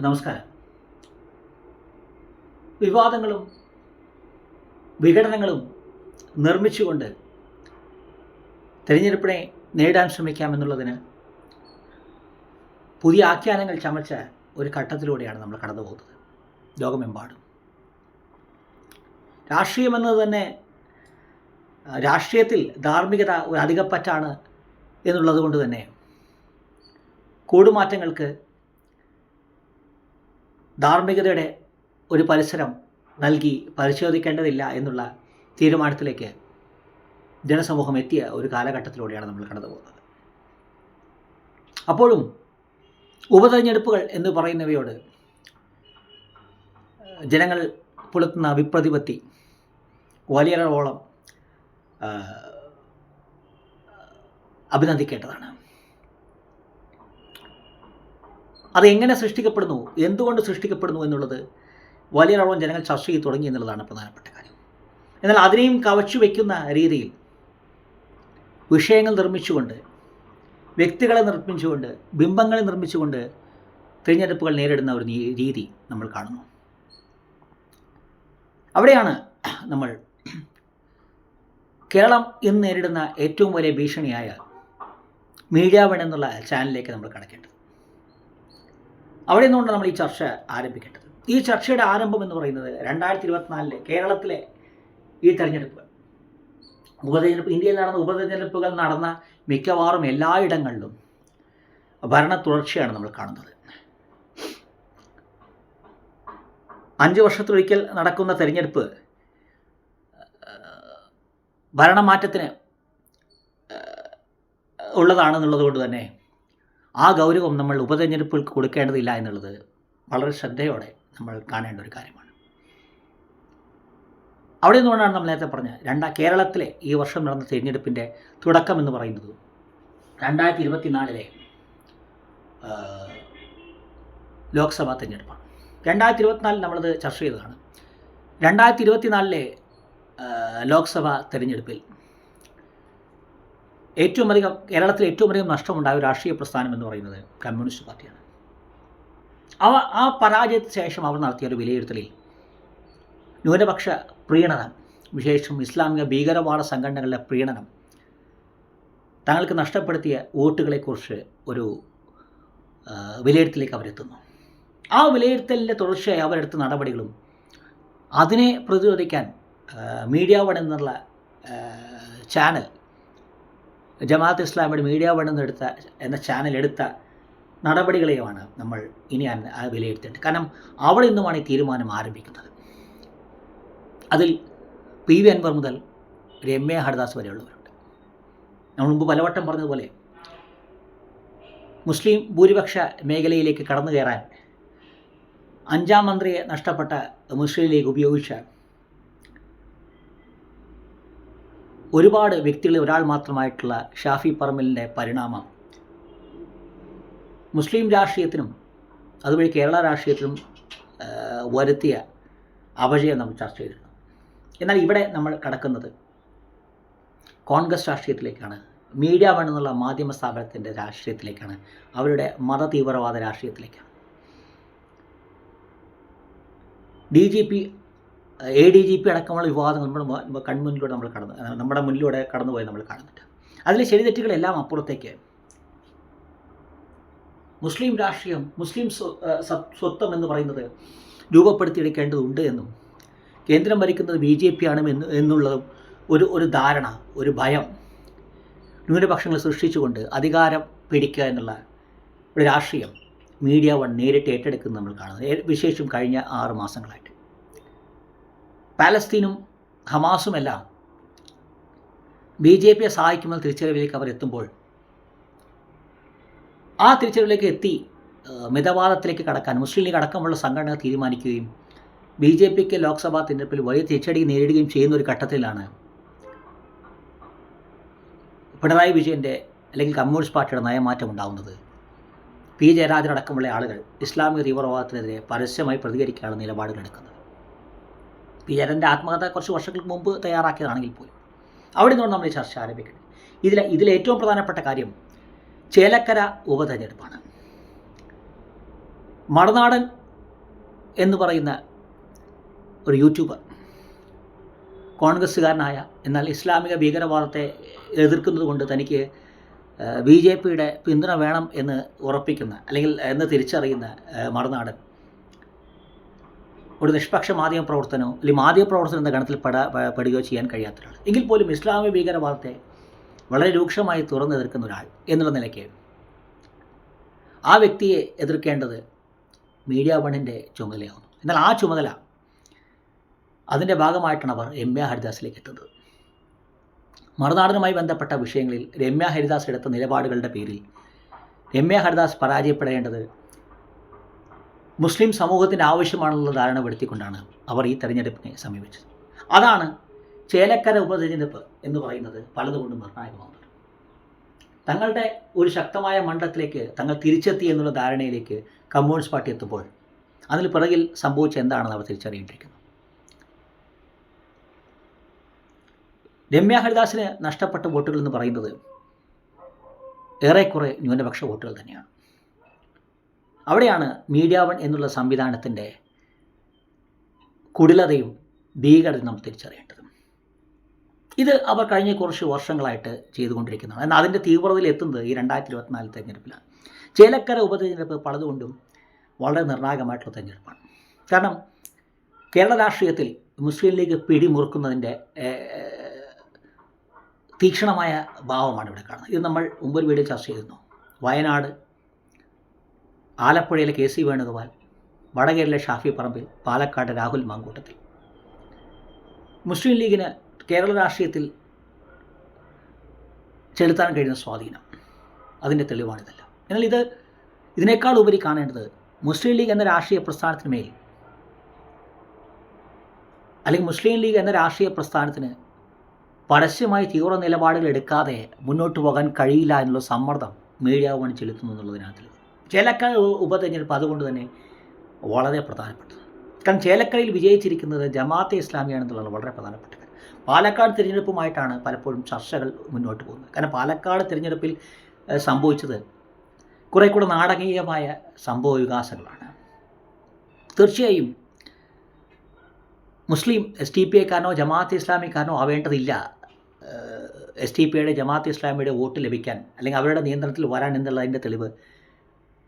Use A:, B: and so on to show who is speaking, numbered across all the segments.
A: നമസ്കാരം. വിവാദങ്ങളും വിഘടനങ്ങളും നിർമ്മിച്ചുകൊണ്ട് തിരഞ്ഞെടുപ്പിനെ നേടാൻ ശ്രമിക്കാമെന്നുള്ളതിന് പുതിയ ആഖ്യാനങ്ങൾ ചമച്ച ഒരു ഘട്ടത്തിലൂടെയാണ് നമ്മൾ കടന്നു പോകുന്നത്. ലോകമെമ്പാടും രാഷ്ട്രീയമെന്നത് തന്നെ, രാഷ്ട്രീയത്തിൽ ധാർമ്മികത ഒരു അധികപ്പറ്റാണ് എന്നുള്ളത് കൊണ്ട് തന്നെ കൂടുമാറ്റങ്ങൾക്ക് ധാർമ്മികതയുടെ ഒരു പരിസരം നൽകി പരിശോധിക്കേണ്ടതില്ല എന്നുള്ള തീരുമാനത്തിലേക്ക് ജനസമൂഹം എത്തിയ ഒരു കാലഘട്ടത്തിലൂടെയാണ് നമ്മൾ കടന്നു പോകുന്നത്. അപ്പോഴും ഉപതെരഞ്ഞെടുപ്പുകൾ എന്ന് പറയുന്നവയോട് ജനങ്ങൾ പുലർത്തുന്ന വിപ്രതിപത്തി വലിയൊരോളം അഭിനന്ദിക്കേണ്ടതാണ്. അതെങ്ങനെ സൃഷ്ടിക്കപ്പെടുന്നു, എന്തുകൊണ്ട് സൃഷ്ടിക്കപ്പെടുന്നു എന്നുള്ളത് വലിയൊരോളം ജനങ്ങൾ ചർച്ച ചെയ്ത് തുടങ്ങി എന്നുള്ളതാണ് പ്രധാനപ്പെട്ട കാര്യം. എന്നാൽ അതിനെയും കവച്ചു വയ്ക്കുന്ന രീതിയിൽ വിഷയങ്ങൾ നിർമ്മിച്ചുകൊണ്ട്, വ്യക്തികളെ നിർമ്മിച്ചുകൊണ്ട്, ബിംബങ്ങളെ നിർമ്മിച്ചുകൊണ്ട് തിരഞ്ഞെടുപ്പുകൾ നേരിടുന്ന ഒരു രീതി നമ്മൾ കാണുന്നു. അവിടെയാണ് നമ്മൾ കേരളം ഇന്ന് നേരിടുന്ന ഏറ്റവും വലിയ ഭീഷണിയായ മീഡിയ വൺ എന്നുള്ള ചാനലിലേക്ക് നമ്മൾ കടക്കേണ്ടത്. അവിടെ നിന്നുകൊണ്ട് നമ്മൾ ഈ ചർച്ച ആരംഭിക്കേണ്ടത്. ഈ ചർച്ചയുടെ ആരംഭം എന്ന് പറയുന്നത് 2024 കേരളത്തിലെ ഈ തെരഞ്ഞെടുപ്പ്, ഇന്ത്യയിൽ നടന്ന ഉപതെരഞ്ഞെടുപ്പുകൾ നടന്ന മിക്കവാറും എല്ലായിടങ്ങളിലും ഭരണ തുടർച്ചയാണ് നമ്മൾ കാണുന്നത്. 5 വർഷത്തിലൊരിക്കൽ നടക്കുന്ന തെരഞ്ഞെടുപ്പ് ഭരണമാറ്റത്തിന് ഉള്ളതാണെന്നുള്ളത് കൊണ്ട് തന്നെ ആ ഗൗരവം നമ്മൾ ഉപതെരഞ്ഞെടുപ്പുകൾക്ക് കൊടുക്കേണ്ടതില്ല എന്നുള്ളത് വളരെ ശ്രദ്ധയോടെ നമ്മൾ കാണേണ്ട ഒരു കാര്യമാണ്. അവിടെ നിന്നുകൊണ്ടാണ് നമ്മൾ നേരത്തെ പറഞ്ഞ കേരളത്തിലെ ഈ വർഷം നടന്ന തിരഞ്ഞെടുപ്പിൻ്റെ തുടക്കം എന്ന് പറയുന്നത് 2024 ലോക്സഭാ തിരഞ്ഞെടുപ്പാണ്. 2024 നമ്മളത് ചർച്ച ചെയ്തതാണ്. 2024 ലോക്സഭാ തിരഞ്ഞെടുപ്പിൽ കേരളത്തിൽ ഏറ്റവും അധികം നഷ്ടമുണ്ടായ രാഷ്ട്രീയ പ്രസ്ഥാനം എന്ന് പറയുന്നത് കമ്മ്യൂണിസ്റ്റ് പാർട്ടിയാണ്. ആ പരാജയത്തിന് ശേഷം അവർ നടത്തിയ ഒരു വിലയിരുത്തലിൽ ന്യൂനപക്ഷ പ്രീണനം, വിശേഷം ഇസ്ലാമിക ഭീകരവാദ സംഘടനകളുടെ പ്രീണനം, തങ്ങൾക്ക് നഷ്ടപ്പെടുത്തിയ വോട്ടുകളെക്കുറിച്ച് ഒരു വിലയിരുത്തലിലേക്ക് അവരെത്തുന്നു. ആ വിലയിരുത്തലിൻ്റെ തുടർച്ചയായി അവരെടുത്ത നടപടികളും അതിനെ പ്രതിരോധിക്കാൻ മീഡിയ വൺ എന്നുള്ള ചാനൽ, ജമാഅത്ത് ഇസ്ലാമിയുടെ മീഡിയ വൺ എന്ന ചാനൽ എടുത്ത നടപടികളെയുമാണ് നമ്മൾ ഇനി വിലയിരുത്തേണ്ടത്. കാരണം അവിടെ നിന്നുമാണ് ഈ തീരുമാനം ആരംഭിക്കുന്നത്. അതിൽ PV അൻവർ മുതൽ MA ഹരിദാസ് വരെയുള്ളവരുണ്ട്. നമ്മൾ മുമ്പ് പലവട്ടം പറഞ്ഞതുപോലെ മുസ്ലിം ഭൂരിപക്ഷ മേഖലയിലേക്ക് കടന്നു കയറാൻ 5ാം മന്ത്രിയെ നഷ്ടപ്പെട്ട മുസ്ലിം ലീഗ് ഉപയോഗിച്ച ഒരുപാട് വ്യക്തികളിൽ ഒരാൾ മാത്രമായിട്ടുള്ള ഷാഫി പറമ്പലിൻ്റെ പരിണാമം മുസ്ലിം രാഷ്ട്രീയത്തിനും അതുവഴി കേരള രാഷ്ട്രീയത്തിനും വരുത്തിയ അപജയം നമ്മൾ ചർച്ച ചെയ്തിരുന്നു. എന്നാൽ ഇവിടെ നമ്മൾ കടക്കുന്നത് കോൺഗ്രസ് രാഷ്ട്രീയത്തിലേക്കാണ്, മീഡിയ വൺ എന്നുള്ള മാധ്യമ സ്ഥാപനത്തിൻ്റെ രാഷ്ട്രീയത്തിലേക്കാണ്, അവരുടെ മതതീവ്രവാദ രാഷ്ട്രീയത്തിലേക്കാണ്. DGP ADGP അടക്കമുള്ള വിവാദങ്ങൾ നമ്മുടെ മുന്നിലൂടെ കടന്നുപോയി നമ്മൾ കാണുന്നുണ്ട്. അതിലെ ശരിതെറ്റുകളെല്ലാം അപ്പുറത്തേക്ക് മുസ്ലിം രാഷ്ട്രീയം, മുസ്ലിം സ്വത്വം എന്ന് പറയുന്നത് രൂപപ്പെടുത്തിയെടുക്കേണ്ടതുണ്ട് എന്നും കേന്ദ്രം ഭരിക്കുന്നത് BJP ആണ് എന്നുള്ളതും ഒരു ധാരണ, ഒരു ഭയം ന്യൂനപക്ഷങ്ങൾ സൃഷ്ടിച്ചുകൊണ്ട് അധികാരം പിടിക്കുക എന്നുള്ള ഒരു രാഷ്ട്രീയം മീഡിയ വൺ നേരിട്ട് ഏറ്റെടുക്കുന്നത് നമ്മൾ കാണുന്നത്. വിശേഷം കഴിഞ്ഞ 6 മാസങ്ങളായിട്ട് പാലസ്തീനും ഹമാസുമെല്ലാം BJPയെ സഹായിക്കുമെന്ന തിരിച്ചറിവിലേക്ക് അവർ എത്തുമ്പോൾ ആ തിരിച്ചറിവിലേക്ക് എത്തി മിതവാദത്തിലേക്ക് കടക്കാൻ മുസ്ലിം ലീഗ് അടക്കമുള്ള സംഘടന തീരുമാനിക്കുകയും BJPക്ക് ലോക്സഭാ തിരഞ്ഞെടുപ്പിൽ വലിയ തിരിച്ചടി നേരിടുകയും ചെയ്യുന്ന ഒരു ഘട്ടത്തിലാണ് പിണറായി വിജയൻ്റെ അല്ലെങ്കിൽ കമ്മ്യൂണിസ്റ്റ് പാർട്ടിയുടെ നയമാറ്റം ഉണ്ടാകുന്നത്. P ജയരാജൻ അടക്കമുള്ള ആളുകൾ ഇസ്ലാമിക തീവ്രവാദത്തിനെതിരെ പരസ്യമായി പ്രതികരിക്കാനുള്ള നിലപാടുകൾ എടുക്കുന്നത്. P ജയരാജൻ്റെ ആത്മകഥ കുറച്ച് വർഷങ്ങൾക്ക് മുമ്പ് തയ്യാറാക്കിയതാണെങ്കിൽ പോലും അവിടെ നിന്നാണ് നമ്മൾ ഈ ചർച്ച ആരംഭിക്കുന്നത്. ഇതിലേറ്റവും പ്രധാനപ്പെട്ട കാര്യം ചേലക്കര ഉപതെരഞ്ഞെടുപ്പാണ്. മറുനാടൻ എന്ന് പറയുന്ന ഒരു യൂട്യൂബർ, കോൺഗ്രസ്സുകാരനായ എന്നാൽ ഇസ്ലാമിക ഭീകരവാദത്തെ എതിർക്കുന്നത് കൊണ്ട് തനിക്ക് BJPയുടെ പിന്തുണ വേണം എന്ന് ഉറപ്പിക്കുന്ന അല്ലെങ്കിൽ എന്ന് തിരിച്ചറിയുന്ന മറുനാടൻ ഒരു നിഷ്പക്ഷ മാധ്യമപ്രവർത്തനമോ അല്ലെങ്കിൽ മാധ്യമപ്രവർത്തനം എന്ന ഗണത്തിൽ പെടുകയോ ചെയ്യാൻ കഴിയാത്ത ഒരാൾ, എങ്കിൽ പോലും ഇസ്ലാമിക ഭീകരവാദത്തെ വളരെ രൂക്ഷമായി തുറന്നെതിർക്കുന്ന ഒരാൾ എന്നുള്ള നിലയ്ക്ക് ആ വ്യക്തിയെ എതിർക്കേണ്ടത് മീഡിയ വണ്ണിൻ്റെ ചുമതലയാകുന്നു. എന്നാൽ ആ ചുമതല അതിൻ്റെ ഭാഗമായിട്ടാണ് അവർ രമ്യ ഹരിദാസിലേക്ക് എത്തുന്നത്. മറുനാടനുമായി ബന്ധപ്പെട്ട വിഷയങ്ങളിൽ രമ്യ ഹരിദാസ് എടുത്ത നിലപാടുകളുടെ പേരിൽ രമ്യ ഹരിദാസ് പരാജയപ്പെടേണ്ടത് മുസ്ലിം സമൂഹത്തിൻ്റെ ആവശ്യമാണെന്നുള്ള ധാരണ വരുത്തിക്കൊണ്ടാണ് അവർ ഈ തെരഞ്ഞെടുപ്പിനെ സമീപിച്ചത്. അതാണ് ചേലക്കര ഉപതെരഞ്ഞെടുപ്പ് എന്ന് പറയുന്നത് പലതുകൊണ്ടും നിർണായകമാകുന്നത്. തങ്ങളുടെ ഒരു ശക്തമായ മണ്ഡലത്തിലേക്ക് തങ്ങൾ തിരിച്ചെത്തി എന്നുള്ള ധാരണയിലേക്ക് കമ്മ്യൂണിസ്റ്റ് പാർട്ടി എത്തുമ്പോൾ അതിന് പിറകിൽ സംഭവിച്ച എന്താണെന്ന് അവർ തിരിച്ചറിയേണ്ടിയിരിക്കുന്നു. രമ്യ ഹരിദാസിന് നഷ്ടപ്പെട്ട വോട്ടുകൾ എന്ന് പറയുന്നത് ഏറെക്കുറെ ന്യൂനപക്ഷ വോട്ടുകൾ തന്നെയാണ്. അവിടെയാണ് മീഡിയ വൺ എന്നുള്ള സംവിധാനത്തിൻ്റെ കുടിലതയും ഭീകരതയും നമ്മൾ തിരിച്ചറിയേണ്ടത്. ഇത് അവർ കഴിഞ്ഞ കുറച്ച് വർഷങ്ങളായിട്ട് ചെയ്തുകൊണ്ടിരിക്കുന്നതാണ്. എന്നാൽ അതിൻ്റെ തീവ്രതയിൽ എത്തുന്നത് ഈ 2024 തെരഞ്ഞെടുപ്പിലാണ്. ചേലക്കര ഉപതെരഞ്ഞെടുപ്പ് പലതുകൊണ്ടും വളരെ നിർണായകമായിട്ടുള്ള തെരഞ്ഞെടുപ്പാണ്. കാരണം കേരള രാഷ്ട്രീയത്തിൽ മുസ്ലിം ലീഗ് പിടിമുറുക്കുന്നതിൻ്റെ തീക്ഷണമായ ഭാവമാണ് ഇവിടെ കാണുന്നത്. ഇത് നമ്മൾ മുമ്പൊരു വീഡിയോ ചർച്ച ചെയ്തിരുന്നു. വയനാട്, ആലപ്പുഴയിലെ KC വേണുഗോപാൽ, വടകരയിലെ ഷാഫി പറമ്പിൽ, പാലക്കാട് രാഹുൽ മാങ്കൂട്ടത്തിൽ. മുസ്ലിം ലീഗിന് കേരള രാഷ്ട്രീയത്തിൽ ചെലുത്താൻ കഴിയുന്ന സ്വാധീനം, അതിൻ്റെ തെളിവാണിതെല്ലാം. എന്നാൽ ഇതിനേക്കാൾ ഉപരി കാണേണ്ടത് മുസ്ലിം ലീഗ് എന്ന രാഷ്ട്രീയ പ്രസ്ഥാനത്തിന് മേൽ അല്ലെങ്കിൽ മുസ്ലിം ലീഗ് എന്ന രാഷ്ട്രീയ പ്രസ്ഥാനത്തിന് പരസ്യമായി തീവ്ര നിലപാടുകൾ എടുക്കാതെ മുന്നോട്ട് പോകാൻ കഴിയില്ല എന്നുള്ള സമ്മർദ്ദം മീഡിയ വൺ ചെലുത്തുന്നു എന്നുള്ളതിനകത്ത് ചേലക്കര ഉപതെരഞ്ഞെടുപ്പ് അതുകൊണ്ട് തന്നെ വളരെ പ്രധാനപ്പെട്ടത്. കാരണം ചേലക്കരയിൽ വിജയിച്ചിരിക്കുന്നത് ജമാഅത്തെ ഇസ്ലാമിയാണെന്നുള്ളത് വളരെ പ്രധാനപ്പെട്ട കാര്യം. പാലക്കാട് തിരഞ്ഞെടുപ്പുമായിട്ടാണ് പലപ്പോഴും ചർച്ചകൾ മുന്നോട്ട് പോകുന്നത്. കാരണം പാലക്കാട് തിരഞ്ഞെടുപ്പിൽ സംഭവിച്ചത് കുറേ കൂടെ നാടകീയമായ സംഭവ വികാസങ്ങളാണ്. തീർച്ചയായും മുസ്ലിം SDPIക്കാരനോ ജമാഅത്തെ ഇസ്ലാമിക്കാരനോ ആവേണ്ടതില്ല SDPIയുടെ ജമാഅത്തെ ഇസ്ലാമിയുടെ വോട്ട് ലഭിക്കാൻ അല്ലെങ്കിൽ അവരുടെ നിയന്ത്രണത്തിൽ വരാൻ എന്നുള്ളതിൻ്റെ തെളിവ്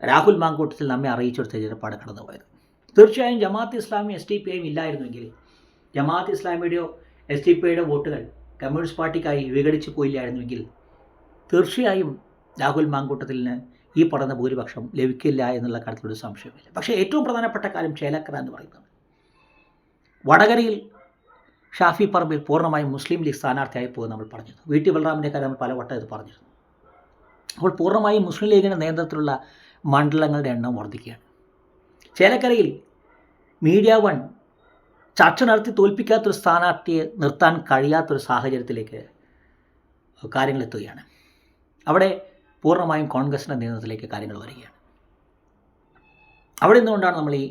A: രാഹുൽ മാങ്കൂട്ടത്തിൽ നമ്മെ അറിയിച്ചൊരു തെരഞ്ഞെടുപ്പാണ് കടന്നുപോയത്. തീർച്ചയായും ജമാഅത്തെ ഇസ്ലാമി SDPIയും ഇല്ലായിരുന്നുവെങ്കിൽ ജമാഅത്തെ ഇസ്ലാമിയുടെയോ SDPIയുടെ വോട്ടുകൾ കമ്മ്യൂണിസ്റ്റ് പാർട്ടിക്കായി വിഘടിച്ചു പോയില്ലായിരുന്നുവെങ്കിൽ തീർച്ചയായും രാഹുൽ മാങ്കൂട്ടത്തിന് ഈ പറയുന്ന ഭൂരിപക്ഷം ലഭിക്കില്ല എന്നുള്ള കാര്യത്തിലൊരു സംശയമില്ല. പക്ഷേ ഏറ്റവും പ്രധാനപ്പെട്ട കാര്യം ചേലക്കര എന്ന് പറയുന്നത് വടകരയിൽ ഷാഫി പറമ്പിൽ പൂർണ്ണമായും മുസ്ലിം ലീഗ് സ്ഥാനാർത്ഥിയായി പോകും നമ്മൾ പറഞ്ഞിരുന്നു. VT ബലറാമിൻ്റെ കാര്യം നമ്മൾ പലവട്ടം ഇത് പറഞ്ഞിരുന്നു. അപ്പോൾ പൂർണ്ണമായും മുസ്ലിം ലീഗിൻ്റെ നേതൃത്വത്തിലുള്ള മണ്ഡലങ്ങളുടെ എണ്ണം വർദ്ധിക്കുകയാണ്. ചേലക്കരയിൽ മീഡിയ വൺ ചർച്ച നടത്തി തോൽപ്പിക്കാത്തൊരു സ്ഥാനാർത്ഥിയെ നിർത്താൻ കഴിയാത്തൊരു സാഹചര്യത്തിലേക്ക് കാര്യങ്ങൾ എത്തുകയാണ്. അവിടെ പൂർണ്ണമായും കോൺഗ്രസിൻ്റെ നേതൃത്വത്തിലേക്ക് കാര്യങ്ങൾ വരികയാണ്. അവിടെ നിന്നുകൊണ്ടാണ് നമ്മൾ ഈ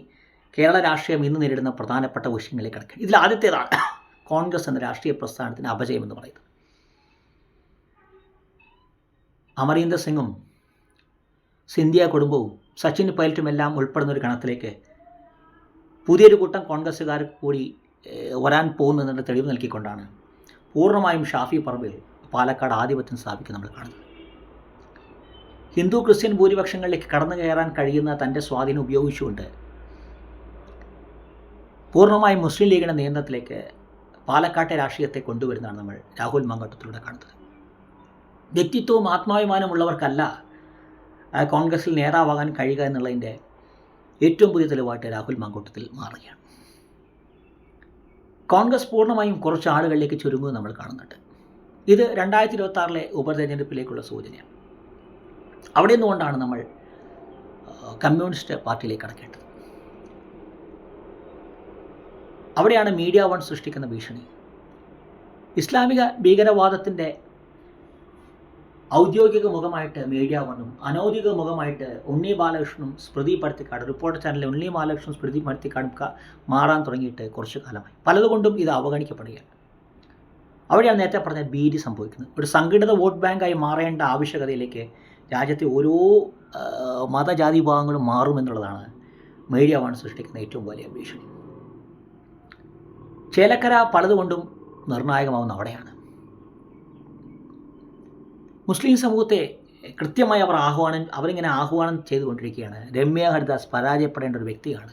A: കേരള രാഷ്ട്രീയം ഇന്ന് നേരിടുന്ന പ്രധാനപ്പെട്ട വിഷയങ്ങളിലേക്ക് കിടക്കുക. ഇതിൽ ആദ്യത്തേതാണ് കോൺഗ്രസ് എന്ന രാഷ്ട്രീയ പ്രസ്ഥാനത്തിന് അപജയം എന്ന് പറയുന്നത്. അമരീന്ദർ സിംഗും സിന്ധ്യ കുടുംബവും സച്ചിൻ പൈലറ്റും എല്ലാം ഉൾപ്പെടുന്ന ഒരു ഗണത്തിലേക്ക് പുതിയൊരു കൂട്ടം കോൺഗ്രസ്സുകാർ കൂടി വരാൻ പോകുന്നതിൻ്റെ തെളിവ് നൽകിക്കൊണ്ടാണ് പൂർണ്ണമായും ഷാഫി പറമ്പിൽ പാലക്കാട് ആധിപത്യം സ്ഥാപിക്കുക നമ്മൾ കാണുന്നത്. ഹിന്ദു ക്രിസ്ത്യൻ ഭൂരിപക്ഷങ്ങളിലേക്ക് കടന്നു കയറാൻ കഴിയുന്ന തൻ്റെ സ്വാധീനം ഉപയോഗിച്ചുകൊണ്ട് പൂർണ്ണമായും മുസ്ലിം ലീഗിൻ്റെ നിയന്ത്രണത്തിലേക്ക് പാലക്കാട്ടെ രാഷ്ട്രീയത്തെ കൊണ്ടുവരുന്നതാണ് നമ്മൾ രാഹുൽ മാങ്കൂട്ടത്തിലൂടെ കാണുന്നത്. വ്യക്തിത്വവും ആത്മാഭിമാനമുള്ളവർക്കല്ല കോൺഗ്രസിൽ നേതാവാകാൻ കഴിയുക എന്നുള്ളതിൻ്റെ ഏറ്റവും പുതിയ തെളിവായിട്ട് രാഹുൽ മാങ്കൂട്ടത്തിൽ മാറുകയാണ്. കോൺഗ്രസ് പൂർണ്ണമായും കുറച്ച് ആളുകളിലേക്ക് ചുരുങ്ങുന്നത് നമ്മൾ കാണുന്നുണ്ട്. ഇത് 2026 ഉപതെരഞ്ഞെടുപ്പിലേക്കുള്ള സൂചനയാണ്. അവിടെ നിന്നുകൊണ്ടാണ് നമ്മൾ കമ്മ്യൂണിസ്റ്റ് പാർട്ടിയിലേക്ക് കടക്കേണ്ടത്. അവിടെയാണ് മീഡിയ വൺ സൃഷ്ടിക്കുന്ന ഭീഷണി. ഇസ്ലാമിക ഭീകരവാദത്തിൻ്റെ ഔദ്യോഗിക മുഖമായിട്ട് മീഡിയ വണ്ണും അനൗദ്യോഗിക മുഖമായിട്ട് ഉണ്ണി ബാലകൃഷ്ണനും സ്മൃതി പരുത്തിക്കാട് റിപ്പോർട്ടർ ചാനലിലെ ഉണ്ണി ബാലകൃഷ്ണനും സ്മൃതി പരുത്തിക്കാടും മാറാൻ തുടങ്ങിയിട്ട് കുറച്ചു കാലമായി. പലതുകൊണ്ടും ഇത് അവഗണിക്കപ്പെടുകയാണ്. അവിടെയാണ് നേരത്തെ പറഞ്ഞ ഭീതി സംഭവിക്കുന്നത്. ഒരു സംഘടിത വോട്ട് ബാങ്കായി മാറേണ്ട ആവശ്യകതയിലേക്ക് രാജ്യത്തെ ഓരോ മതജാതി വിഭാഗങ്ങളും മാറുമെന്നുള്ളതാണ് മീഡിയ വൺ സൃഷ്ടിക്കുന്ന ഏറ്റവും വലിയ ഭീഷണി. ചേലക്കര പലതുകൊണ്ടും നിർണായകമാവുന്ന അവിടെയാണ്. മുസ്ലിം സമൂഹത്തെ കൃത്യമായി അവരിങ്ങനെ ആഹ്വാനം ചെയ്തുകൊണ്ടിരിക്കുകയാണ്. രമ്യ ഹരിദാസ് പരാജയപ്പെടേണ്ട ഒരു വ്യക്തിയാണ്.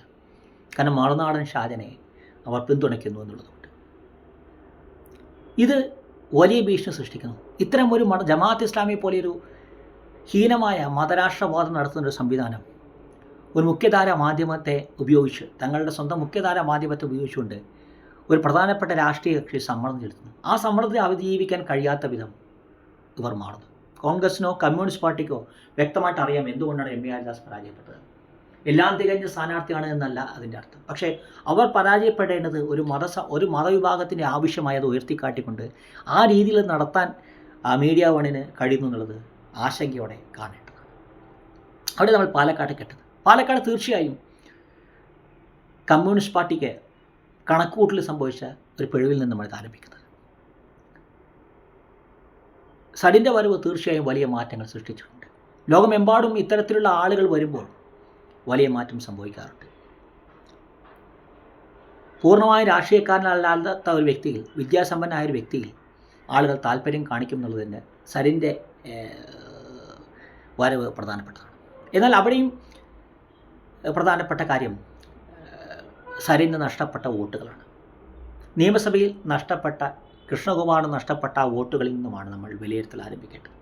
A: കാരണം മറുനാടൻ ഷാജനെ അവർ പിന്തുണയ്ക്കുന്നു എന്നുള്ളതുകൊണ്ട് ഇത് വലിയ ഭീഷണി സൃഷ്ടിക്കുന്നു. ഇത്തരം ഒരു ജമാഅത്ത് ഇസ്ലാമി പോലെയൊരു ഹീനമായ മതരാഷ്ട്രവാദം നടത്തുന്നൊരു സംവിധാനം ഒരു മുഖ്യധാര മാധ്യമത്തെ ഉപയോഗിച്ച്, തങ്ങളുടെ സ്വന്തം മുഖ്യധാര മാധ്യമത്തെ ഉപയോഗിച്ചുകൊണ്ട് ഒരു പ്രധാനപ്പെട്ട രാഷ്ട്രീയ കക്ഷി സമ്മർദ്ദം ചെലുത്തുന്നു. ആ സമ്മർദ്ദത്തെ അതിജീവിക്കാൻ കഴിയാത്ത വിധം ഇവർ മാറുന്നു. കോൺഗ്രസിനോ കമ്മ്യൂണിസ്റ്റ് പാർട്ടിക്കോ വ്യക്തമായിട്ട് അറിയാം എന്തുകൊണ്ടാണ് രമ്യ ഹരിദാസ് പരാജയപ്പെട്ടത്. എല്ലാം തികഞ്ഞ സ്ഥാനാർത്ഥിയാണ് എന്നല്ല അതിൻ്റെ അർത്ഥം. പക്ഷേ അവർ പരാജയപ്പെടേണ്ടത് ഒരു മതവിഭാഗത്തിൻ്റെ ആവശ്യമായത് ഉയർത്തിക്കാട്ടിക്കൊണ്ട് ആ രീതിയിൽ നടത്താൻ മീഡിയ വണ്ണിന് കഴിയുന്നു എന്നുള്ളത് ആശങ്കയോടെ കാണേണ്ടതാണ്. അവിടെ നമ്മൾ പാലക്കാട് തീർച്ചയായും കമ്മ്യൂണിസ്റ്റ് പാർട്ടിക്ക് കണക്കുകൂട്ടൽ സംഭവിച്ച ഒരു പിഴവിൽ നിന്ന് നമ്മൾ ആരംഭിക്കുന്നത്. സഡിൻ്റെ വരവ് തീർച്ചയായും വലിയ മാറ്റങ്ങൾ സൃഷ്ടിച്ചിട്ടുണ്ട്. ലോകമെമ്പാടും ഇത്തരത്തിലുള്ള ആളുകൾ വരുമ്പോൾ വലിയ മാറ്റം സംഭവിക്കാറുണ്ട്. പൂർണ്ണമായും രാഷ്ട്രീയക്കാരനല്ലാത്ത ഒരു വ്യക്തിയിൽ, വിദ്യാസമ്പന്നമായ ഒരു വ്യക്തിയിൽ ആളുകൾ താല്പര്യം കാണിക്കും എന്നുള്ളതിൻ്റെ സഡിൻ്റെ വരവ് പ്രധാനപ്പെട്ടതാണ്. എന്നാൽ അവിടെയും പ്രധാനപ്പെട്ട കാര്യം സരിന് നഷ്ടപ്പെട്ട വോട്ടുകളാണ്. നിയമസഭയിൽ നഷ്ടപ്പെട്ട കൃഷ്ണകുമാറിന് നഷ്ടപ്പെട്ട ആ വോട്ടുകളിൽ നിന്നുമാണ് നമ്മൾ വിലയിരുത്തൽ ആരംഭിക്കേണ്ടത്.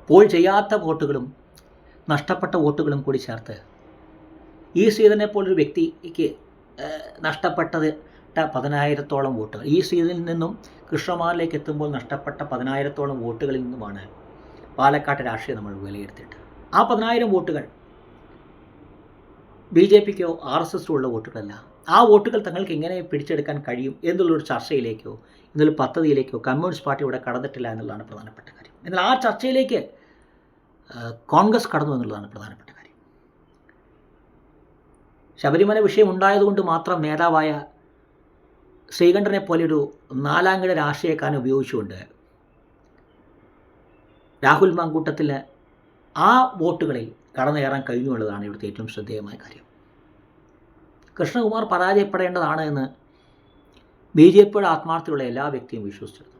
A: പോൾ ചെയ്യാത്ത വോട്ടുകളും നഷ്ടപ്പെട്ട വോട്ടുകളും കൂടി ചേർത്ത് ഈ ശ്രീധരനെ പോലൊരു വ്യക്തിക്ക് നഷ്ടപ്പെട്ടത് 10,000-ഓളം വോട്ടുകൾ, ഈ ശ്രീധരനിൽ നിന്നും കൃഷ്ണകുമാറിലേക്ക് എത്തുമ്പോൾ നഷ്ടപ്പെട്ട 10,000-ഓളം വോട്ടുകളിൽ നിന്നുമാണ് പാലക്കാട്ടെ രാഷ്ട്രീയം നമ്മൾ വിലയിരുത്തിയിട്ട്. ആ 10,000 വോട്ടുകൾ BJPക്കോ RSSനോ ഉള്ള വോട്ടുകളല്ല. ആ വോട്ടുകൾ തങ്ങൾക്ക് എങ്ങനെ പിടിച്ചെടുക്കാൻ കഴിയും എന്നുള്ളൊരു ചർച്ചയിലേക്കോ എന്നൊരു പദ്ധതിയിലേക്കോ കമ്മ്യൂണിസ്റ്റ് പാർട്ടി ഇവിടെ കടന്നിട്ടില്ല എന്നുള്ളതാണ് പ്രധാനപ്പെട്ട കാര്യം. എന്നാൽ ആ ചർച്ചയിലേക്ക് കോൺഗ്രസ് കടന്നു എന്നുള്ളതാണ് പ്രധാനപ്പെട്ട കാര്യം. ശബരിമല വിഷയം ഉണ്ടായതുകൊണ്ട് മാത്രം നേതാവായ ശ്രീകണ്ഠനെ പോലെയൊരു നാലാംകിട രാഷ്ട്രീയക്കാരനെ ഉപയോഗിച്ചുകൊണ്ട് രാഹുൽ മാങ്കൂട്ടത്തിൽ ആ വോട്ടുകളിൽ കടന്നു കയറാൻ കഴിഞ്ഞു എന്നുള്ളതാണ് ഇവിടുത്തെ ഏറ്റവും ശ്രദ്ധേയമായ കാര്യം. കൃഷ്ണകുമാർ പരാജയപ്പെടേണ്ടതാണ് എന്ന് BJPയുടെ ആത്മാർത്ഥതയുള്ള എല്ലാ വ്യക്തിയും വിശ്വസിച്ചിരുന്നു.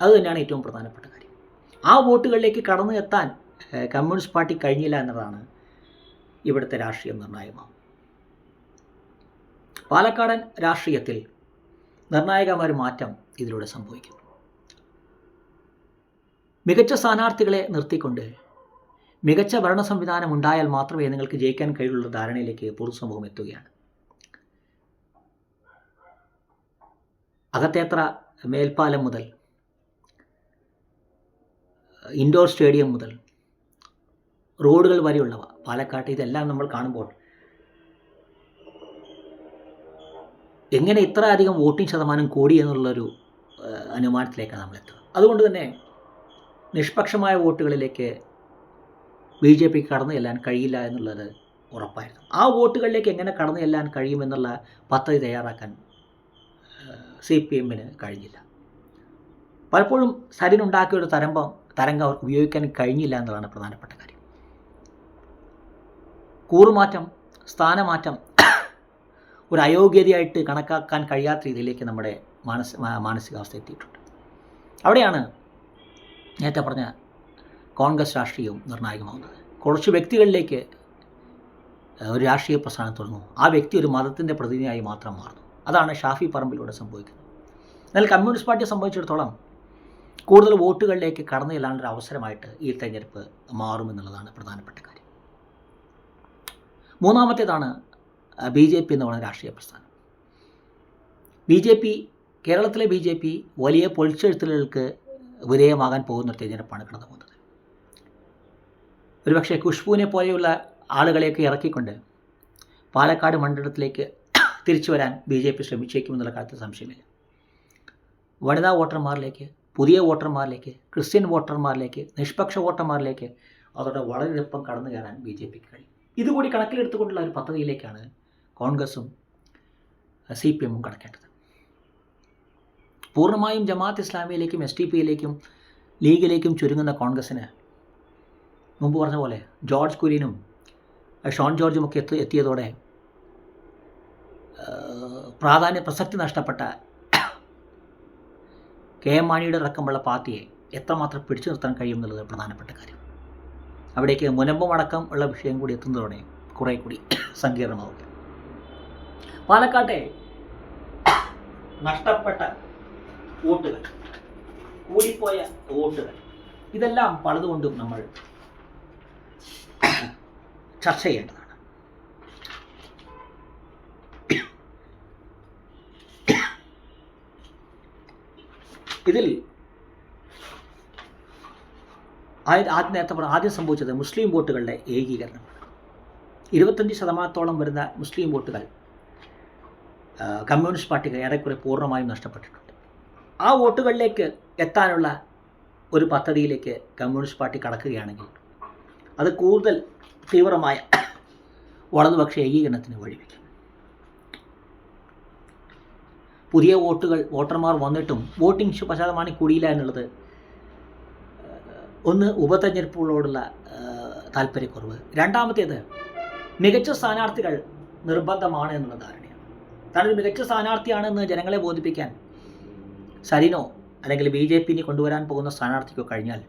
A: അതുതന്നെയാണ് ഏറ്റവും പ്രധാനപ്പെട്ട കാര്യം. ആ വോട്ടുകളിലേക്ക് കടന്നു എത്താൻ കമ്മ്യൂണിസ്റ്റ് പാർട്ടി കഴിഞ്ഞില്ല എന്നതാണ് ഇവിടുത്തെ രാഷ്ട്രീയം നിർണായകമാവും. പാലക്കാടൻ രാഷ്ട്രീയത്തിൽ നിർണായകമായ ഒരു മാറ്റം ഇതിലൂടെ സംഭവിക്കും. മികച്ച സ്ഥാനാർത്ഥികളെ നിർത്തിക്കൊണ്ട് മികച്ച ഭരണ സംവിധാനം ഉണ്ടായാൽ മാത്രമേ നിങ്ങൾക്ക് ജയിക്കാൻ കഴിയുള്ള ധാരണയിലേക്ക് പൊതുസമൂഹം എത്തുകയാണ്. അകത്തേത്ര മേൽപ്പാലം മുതൽ ഇൻഡോർ സ്റ്റേഡിയം മുതൽ റോഡുകൾ വരെയുള്ളവ പാലക്കാട്ട് ഇതെല്ലാം നമ്മൾ കാണുമ്പോൾ എങ്ങനെ ഇത്ര അധികം വോട്ടിംഗ് ശതമാനം കൂടി എന്നുള്ളൊരു അനുമാനത്തിലേക്കാണ് നമ്മളെത്തുക. അതുകൊണ്ട് തന്നെ നിഷ്പക്ഷമായ വോട്ടുകളിലേക്ക് BJPക്ക് കടന്നു ചെല്ലാൻ കഴിയില്ല എന്നുള്ളത് ഉറപ്പായിരുന്നു. ആ വോട്ടുകളിലേക്ക് എങ്ങനെ കടന്നു ചെല്ലാൻ കഴിയുമെന്നുള്ള പദ്ധതി തയ്യാറാക്കാൻ CPMന് കഴിഞ്ഞില്ല. പലപ്പോഴും സരിനുണ്ടാക്കിയൊരു തരംഗം അവർക്ക് ഉപയോഗിക്കാൻ കഴിഞ്ഞില്ല എന്നതാണ് പ്രധാനപ്പെട്ട കാര്യം. കൂറുമാറ്റം, സ്ഥാനമാറ്റം ഒരു അയോഗ്യതയായിട്ട് കണക്കാക്കാൻ കഴിയാത്ത രീതിയിലേക്ക് നമ്മുടെ മാനസികാവസ്ഥ എത്തിയിട്ടുണ്ട്. അവിടെയാണ് നേരത്തെ പറഞ്ഞ കോൺഗ്രസ് രാഷ്ട്രീയവും നിർണായകമാകുന്നത്. കുറച്ച് വ്യക്തികളിലേക്ക് ഒരു രാഷ്ട്രീയ പ്രസ്ഥാനം തുടങ്ങും. ആ വ്യക്തി ഒരു മതത്തിൻ്റെ പ്രതിനിധിയായി മാത്രം മാറുന്നു. അതാണ് ഷാഫി പറമ്പിലൂടെ സംഭവിക്കുന്നത്. എന്നാൽ കമ്മ്യൂണിസ്റ്റ് പാർട്ടിയെ സംബന്ധിച്ചിടത്തോളം കൂടുതൽ വോട്ടുകളിലേക്ക് കടന്നു ചെല്ലാനൊരു അവസരമായിട്ട് ഈ തെരഞ്ഞെടുപ്പ് മാറുമെന്നുള്ളതാണ് പ്രധാനപ്പെട്ട കാര്യം. മൂന്നാമത്തേതാണ് BJP എന്ന് പറയുന്ന രാഷ്ട്രീയ പ്രസ്ഥാനം. കേരളത്തിലെ BJP വലിയ പൊളിച്ചെഴുത്തലുകൾക്ക് വിധേയമാകാൻ പോകുന്ന ഒരു തെരഞ്ഞെടുപ്പാണ് കടന്നു പോകുന്നത്. ഒരുപക്ഷെ ഖുഷ്ബുവിനെ പോലെയുള്ള ആളുകളെയൊക്കെ ഇറക്കിക്കൊണ്ട് പാലക്കാട് മണ്ഡലത്തിലേക്ക് തിരിച്ചു വരാൻ BJP ശ്രമിച്ചേക്കുമെന്നുള്ള കാര്യത്തിൽ സംശയമില്ല. വനിതാ വോട്ടർമാരിലേക്ക്, പുതിയ വോട്ടർമാരിലേക്ക്, ക്രിസ്ത്യൻ വോട്ടർമാരിലേക്ക്, നിഷ്പക്ഷ വോട്ടർമാരിലേക്ക് അതോടെ വളരെ എളുപ്പം കടന്നു കയറാൻ BJPക്ക് കഴിയും. ഇതുകൂടി കണക്കിലെടുത്തുകൊണ്ടുള്ള ഒരു പദ്ധതിയിലേക്കാണ് കോൺഗ്രസും CPMും കടക്കേണ്ടത്. പൂർണ്ണമായും ജമാഅത്ത് ഇസ്ലാമിയിലേക്കും SDPയിലേക്കും ലീഗിലേക്കും ചുരുങ്ങുന്ന കോൺഗ്രസ്സിന് മുമ്പ് പറഞ്ഞ പോലെ ജോർജ് കുര്യനും ഷോൺ ജോർജുമൊക്കെ എത്തിയതോടെ പ്രസക്തി നഷ്ടപ്പെട്ട കെ എം മാണിയുടെ അടക്കമുള്ള പാർട്ടിയെ എത്രമാത്രം പിടിച്ചു നിർത്താൻ കഴിയും എന്നുള്ളത് പ്രധാനപ്പെട്ട കാര്യം. അവിടേക്ക് മുനമ്പം അടക്കം ഉള്ള വിഷയം കൂടി എത്തുന്നതോടെ കുറേ കൂടി സങ്കീർണമാവുക. പാലക്കാട്ടെ നഷ്ടപ്പെട്ട വോട്ടുകൾ, കൂടിപ്പോയ വോട്ടുകൾ, ഇതെല്ലാം പലതുകൊണ്ടും നമ്മൾ ചർച്ച ചെയ്യേണ്ടതാണ്. ഇതിൽ ആദ്യം സംഭവിച്ചത് മുസ്ലിം വോട്ടുകളുടെ ഏകീകരണമാണ്. 25% വരുന്ന മുസ്ലിം വോട്ടുകൾ കമ്മ്യൂണിസ്റ്റ് പാർട്ടിക്ക് ഏറെക്കുറെ പൂർണ്ണമായും നഷ്ടപ്പെട്ടിട്ടുണ്ട്. ആ വോട്ടുകളിലേക്ക് എത്താനുള്ള ഒരു പദ്ധതിയിലേക്ക് കമ്മ്യൂണിസ്റ്റ് പാർട്ടി കടക്കുകയാണെങ്കിൽ അത് കൂടുതൽ തീവ്രമായ വലതുപക്ഷ ഏകീകരണത്തിന് വഴിവെക്കും. പുതിയ വോട്ടർമാർ വന്നിട്ടും വോട്ടിംഗ് ശതമാനം കൂടിയില്ല എന്നുള്ളത് ഒന്ന് ഉപതെരഞ്ഞെടുപ്പുകളോടുള്ള താല്പര്യക്കുറവ്, രണ്ടാമത്തേത് മികച്ച സ്ഥാനാർത്ഥികൾ നിർബന്ധമാണ് എന്നുള്ള ധാരണയാണ്. കാരണം ഒരു മികച്ച സ്ഥാനാർത്ഥിയാണെന്ന് ജനങ്ങളെ ബോധിപ്പിക്കാൻ സരിനോ അല്ലെങ്കിൽ BJP കൊണ്ടുവരാൻ പോകുന്ന സ്ഥാനാർത്ഥിക്കോ കഴിഞ്ഞാൽ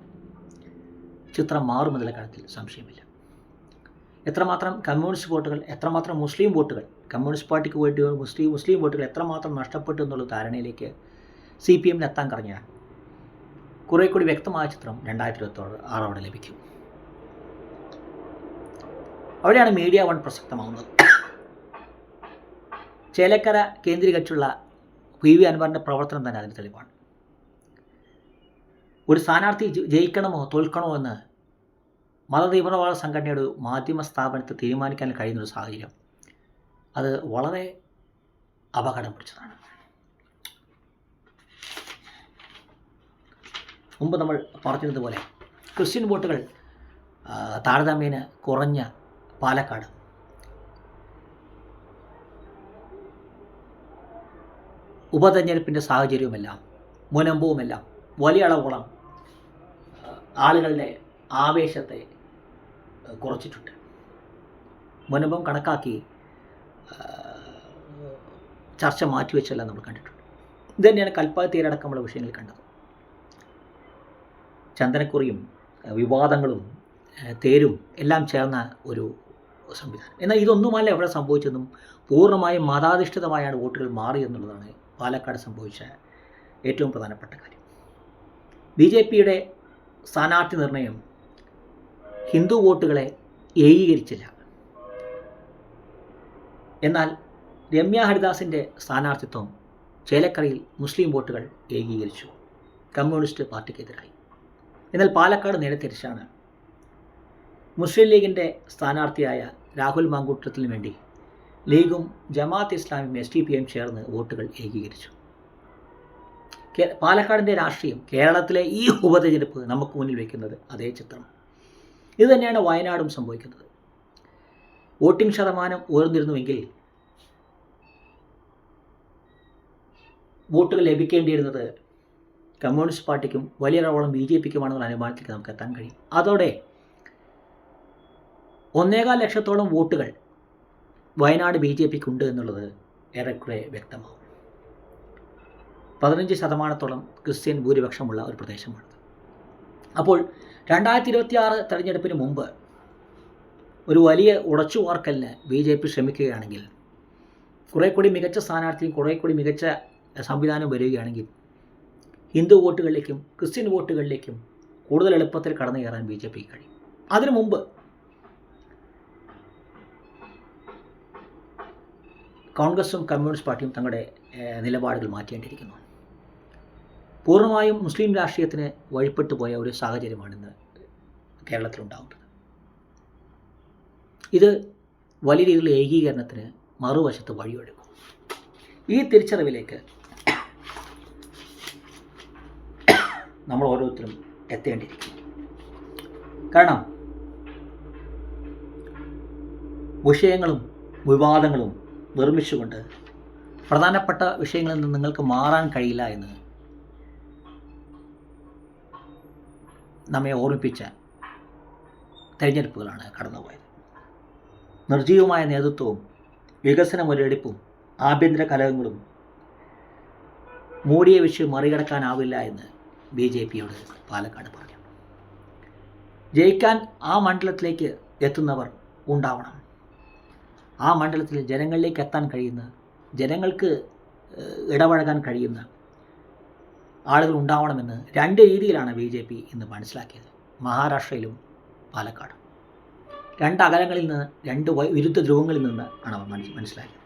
A: ചിത്രം മാറുമെന്നുള്ള കാര്യത്തിൽ സംശയമില്ല. എത്രമാത്രം കമ്മ്യൂണിസ്റ്റ് വോട്ടുകൾ, എത്രമാത്രം മുസ്ലിം വോട്ടുകൾ, കമ്മ്യൂണിസ്റ്റ് പാർട്ടിക്ക് വേണ്ടി മുസ്ലിം വോട്ടുകൾ എത്രമാത്രം നഷ്ടപ്പെട്ടു എന്നുള്ള ധാരണയിലേക്ക് CPM എത്താൻ കഴിഞ്ഞാൽ കുറേ കൂടി വ്യക്തമായ ചിത്രം 2026 ലഭിക്കും. അവിടെയാണ് മീഡിയ വൺ പ്രസക്തമാവുന്നത്. ചേലക്കര കേന്ദ്രീകരിച്ചുള്ള PV അൻവറിൻ്റെ പ്രവർത്തനം തന്നെ അതിന് തെളിവാണ്. ഒരു സ്ഥാനാർത്ഥി ജയിക്കണമോ തോൽക്കണമോ എന്ന് മതതീവ്രവാദ സംഘടനയുടെ മാധ്യമ സ്ഥാപനത്തെ തീരുമാനിക്കാൻ കഴിയുന്നൊരു സാഹചര്യം അത് വളരെ അപകടം പിടിച്ചതാണ്. മുമ്പ് നമ്മൾ പറഞ്ഞതുപോലെ ക്രിസ്ത്യൻ വോട്ടുകൾ താരതമ്യേന കുറഞ്ഞ പാലക്കാട് ഉപതെരഞ്ഞെടുപ്പിൻ്റെ സാഹചര്യവുമെല്ലാം മുനമ്പവുമെല്ലാം വലിയ അളവോളം ആളുകളുടെ ആവേശത്തെ കുറച്ചിട്ടുണ്ട്. മുനമ്പം കണക്കാക്കി ചർച്ച മാറ്റിവെച്ചെല്ലാം നമ്മൾ കണ്ടിട്ടുണ്ട്. ഇത് തന്നെയാണ് കൽപ്പാത്തിയടക്കമുള്ള വിഷയങ്ങൾ കണ്ടത്. ചന്ദനക്കുറിയും വിവാദങ്ങളും തേരും എല്ലാം ചേർന്ന ഒരു സംവിധാനം. എന്നാൽ ഇതൊന്നുമല്ല എവിടെ സംഭവിച്ചതെന്നും പൂർണ്ണമായും മതാധിഷ്ഠിതമായാണ് വോട്ടുകൾ മാറിയെന്നുള്ളതാണ് പാലക്കാട് സംഭവിച്ച ഏറ്റവും പ്രധാനപ്പെട്ട കാര്യം. BJPയുടെ സ്ഥാനാർത്ഥി നിർണയം ഹിന്ദു വോട്ടുകളെ ഏകീകരിച്ചില്ല. എന്നാൽ രമ്യ ഹരിദാസിൻ്റെ സ്ഥാനാർത്ഥിത്വം ചേലക്കരയിൽ മുസ്ലിം വോട്ടുകൾ ഏകീകരിച്ചു, കമ്മ്യൂണിസ്റ്റ് പാർട്ടിക്കെതിരായി. എന്നാൽ പാലക്കാട് നേരെ തിരിച്ചാണ്. മുസ്ലിം ലീഗിൻ്റെ സ്ഥാനാർത്ഥിയായ രാഹുൽ മാങ്കൂട്ടത്തിന് വേണ്ടി ലീഗും ജമാഅത്ത് ഇസ്ലാമിയും SDPയും ചേർന്ന് വോട്ടുകൾ ഏകീകരിച്ചു. പാലക്കാടിൻ്റെ രാഷ്ട്രീയം, കേരളത്തിലെ ഈ ഉപതെരഞ്ഞെടുപ്പ് നമുക്ക് മുന്നിൽ വയ്ക്കുന്നത് അതേ ചിത്രം. ഇത് തന്നെയാണ് വയനാടും സംഭവിക്കുന്നത്. വോട്ടിംഗ് ശതമാനം ഉയർന്നിരുന്നുവെങ്കിൽ വോട്ടുകൾ ലഭിക്കേണ്ടിയിരുന്നത് കമ്മ്യൂണിസ്റ്റ് പാർട്ടിക്കും വലിയൊരളവോളം BJPക്കുമാണെന്നുള്ള അനുമാനത്തിലേക്ക് നമുക്ക് എത്താൻ കഴിയും. അതോടെ 1.25 ലക്ഷത്തോളം വോട്ടുകൾ വയനാട് BJPക്കുണ്ട് എന്നുള്ളത് ഏറെക്കുറെ വ്യക്തമാവും. 15% ക്രിസ്ത്യൻ ഭൂരിപക്ഷമുള്ള ഒരു പ്രദേശമാണത്. അപ്പോൾ 2026 തെരഞ്ഞെടുപ്പിന് മുമ്പ് ഒരു വലിയ ഉടച്ചുവാർക്കലിന് BJP ശ്രമിക്കുകയാണെങ്കിൽ, കുറേ കൂടി മികച്ച സ്ഥാനാർത്ഥിയും കുറേ കൂടി മികച്ച സംവിധാനം വരികയാണെങ്കിൽ ഹിന്ദു വോട്ടുകളിലേക്കും ക്രിസ്ത്യൻ വോട്ടുകളിലേക്കും കൂടുതൽ എളുപ്പത്തിൽ കടന്നു കയറാൻ BJPക്ക് കഴിയും. അതിനു മുമ്പ് കോൺഗ്രസും കമ്മ്യൂണിസ്റ്റ് പാർട്ടിയും തങ്ങളുടെ നിലപാടുകൾ മാറ്റേണ്ടിയിരിക്കുന്നു. പൂർണ്ണമായും മുസ്ലിം രാഷ്ട്രീയത്തിന് വഴിപ്പെട്ടു പോയ ഒരു സാഹചര്യമാണിന്ന് കേരളത്തിലുണ്ടാകുന്നത്. ഇത് വലിയ രീതിയിലുള്ള ഏകീകരണത്തിന് മറുവശത്ത് വഴിയൊരുക്കും. ഈ തിരിച്ചറിവിലേക്ക് നമ്മൾ ഓരോരുത്തരും എത്തേണ്ടിയിരിക്കുന്നു. കാരണം വിഷയങ്ങളും വിവാദങ്ങളും നിർമ്മിച്ചുകൊണ്ട് പ്രധാനപ്പെട്ട വിഷയങ്ങളിൽ നിന്ന് നിങ്ങൾക്ക് മാറാൻ കഴിയില്ല എന്ന് നമ്മെ ഓർമ്മിപ്പിച്ച തെരഞ്ഞെടുപ്പുകളാണ് കടന്നുപോയത്. നിർജ്ജീവമായ നേതൃത്വവും വികസന മുരടിപ്പും ആഭ്യന്തര കലഹങ്ങളും മോഡിയെ വെച്ച് മറികടക്കാനാവില്ല എന്ന് BJPയോട് പാലക്കാട് പറഞ്ഞു. ജയിക്കാൻ ആ മണ്ഡലത്തിലേക്ക് എത്തുന്നവർ ഉണ്ടാവണം. ആ മണ്ഡലത്തിൽ ജനങ്ങളിലേക്ക് എത്താൻ കഴിയുന്ന, ജനങ്ങൾക്ക് ഇടപഴകാൻ കഴിയുന്ന ആളുകൾ ഉണ്ടാവണമെന്ന് രണ്ട് രീതിയിലാണ് BJP ഇന്ന് മനസ്സിലാക്കിയത്. മഹാരാഷ്ട്രയിലും പാലക്കാടും രണ്ട് അകലങ്ങളിൽ നിന്ന്, രണ്ട് വിരുദ്ധ ധ്രുവങ്ങളിൽ നിന്ന് ആണ് അവർ മനസ്സിലാക്കിയത്.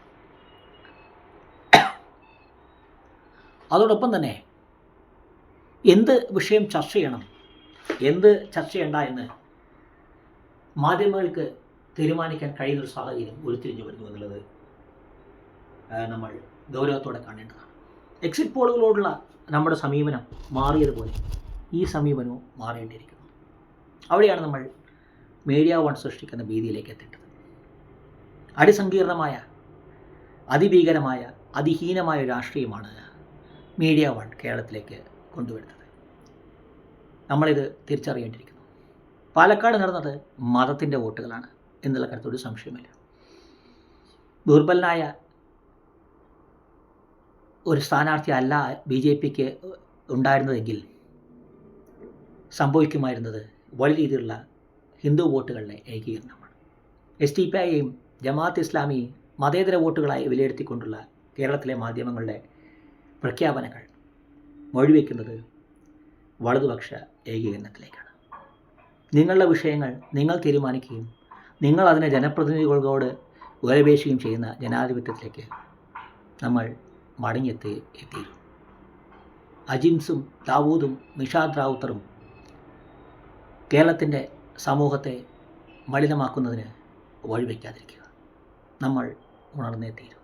A: അതോടൊപ്പം തന്നെ എന്ത് വിഷയം ചർച്ച ചെയ്യണം, എന്ത് ചർച്ച ചെയ്യണ്ട എന്ന് മാധ്യമങ്ങൾക്ക് തീരുമാനിക്കാൻ കഴിയുന്നൊരു സാഹചര്യം ഉരുത്തിരിഞ്ഞു വരുന്നു എന്നുള്ളത് നമ്മൾ ഗൗരവത്തോടെ കാണേണ്ടതാണ്. എക്സിറ്റ് പോളുകളോടുള്ള നമ്മുടെ സമീപനം മാറിയതുപോലെ ഈ സമീപനവും മാറേണ്ടിയിരിക്കുന്നു. അവിടെയാണ് നമ്മൾ മീഡിയ വൺ സൃഷ്ടിക്കുന്ന ഭീതിയിലേക്ക് എത്തേണ്ടത്. അതിസങ്കീർണമായ, അതിഭീകരമായ, അതിഹീനമായ രാഷ്ട്രീയമാണ് മീഡിയ വൺ കേരളത്തിലേക്ക് കൊണ്ടുവരുന്നത്. നമ്മളിത് തിരിച്ചറിയേണ്ടിയിരിക്കുന്നു. പാലക്കാട് നടന്നത് മതത്തിൻ്റെ വോട്ടുകളാണ് എന്നുള്ള കാര്യത്തിൽ ഒരു സംശയമില്ല. ദുർബലനായ ഒരു സ്ഥാനാർത്ഥി അല്ല BJPക്ക് ഉണ്ടായിരുന്നതെങ്കിൽ സംഭവിക്കുമായിരുന്നത് വലിയ രീതിയിലുള്ള ഹിന്ദു വോട്ടുകളുടെ ഏകീകരണമാണ്. SDPIയെയും ജമാഅത്ത് ഇസ്ലാമിയെയും മതേതര വോട്ടുകളായി വിലയിരുത്തിക്കൊണ്ടുള്ള കേരളത്തിലെ മാധ്യമങ്ങളുടെ പ്രഖ്യാപനങ്ങൾ വഴിവെക്കുന്നത് വലതുപക്ഷ ഏകീകരണത്തിലേക്കാണ്. നിങ്ങളുടെ വിഷയങ്ങൾ നിങ്ങൾ തീരുമാനിക്കുകയും നിങ്ങൾ അതിനെ ജനപ്രതിനിധികളോട് വിലപേശുകയും ചെയ്യുന്ന ജനാധിപത്യത്തിലേക്ക് നമ്മൾ മടങ്ങിയെത്തിയിരുന്നു. അജിൻസും ദാവൂദും നിഷാദ് റാവുത്തറും കേരളത്തിൻ്റെ സമൂഹത്തെ മലിനമാക്കുന്നതിന് വഴിവെക്കാതിരിക്കുക. നമ്മൾ ഉണർന്നേ തീരും.